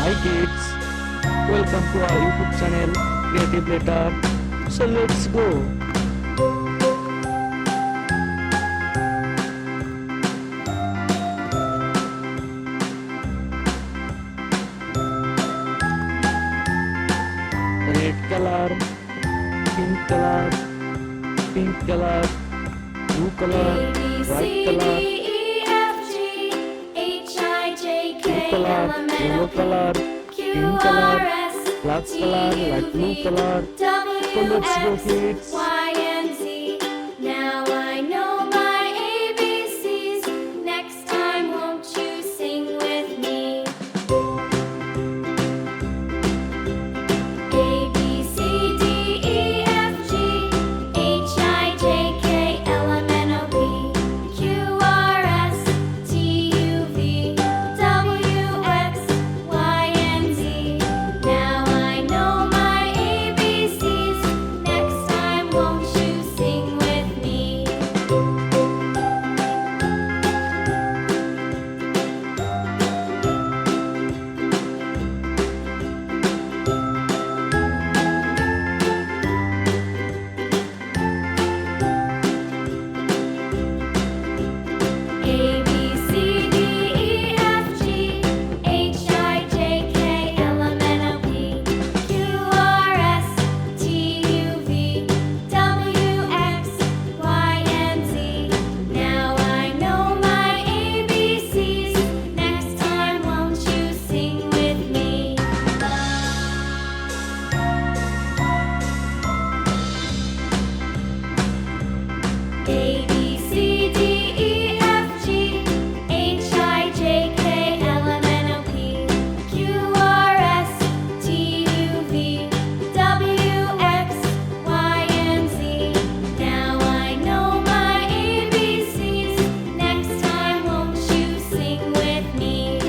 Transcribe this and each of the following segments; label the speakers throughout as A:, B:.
A: Hi kids, welcome to our YouTube channel Creative Letter. So let's go. Red color, pink color, pink color, blue color, white color, blue color, yellow color, pink color, black color, light blue color. So let's go kids.
B: Now I know my ABCs. Next time won't you sing with me? A B C D E F G H I J K L M N O P Q R S T U V W X Y and Z. Now I know my ABCs. Next time won't you sing with me? A B C D E F G H I J K L M N O P Q R S T U V W X Y and Z. Now I know my ABCs. Next time won't you sing with me? A B C D E F G H I J K L M N O P Q R S T U V W X Y and Z. Now I know my ABCs. Next time won't you sing with me?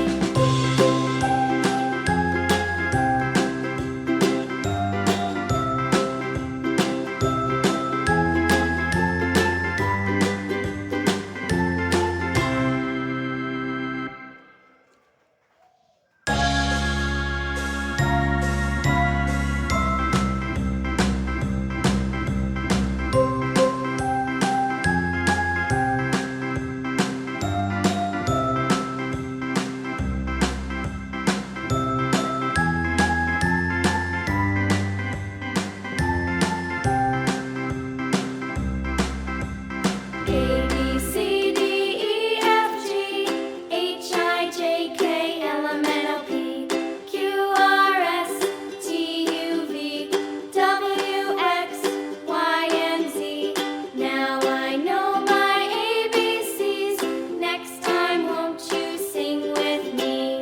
B: A B C D E F G H I J K L M N O P Q R S T U V W X Y and Z. Now I know my ABCs. Next time won't you sing with me?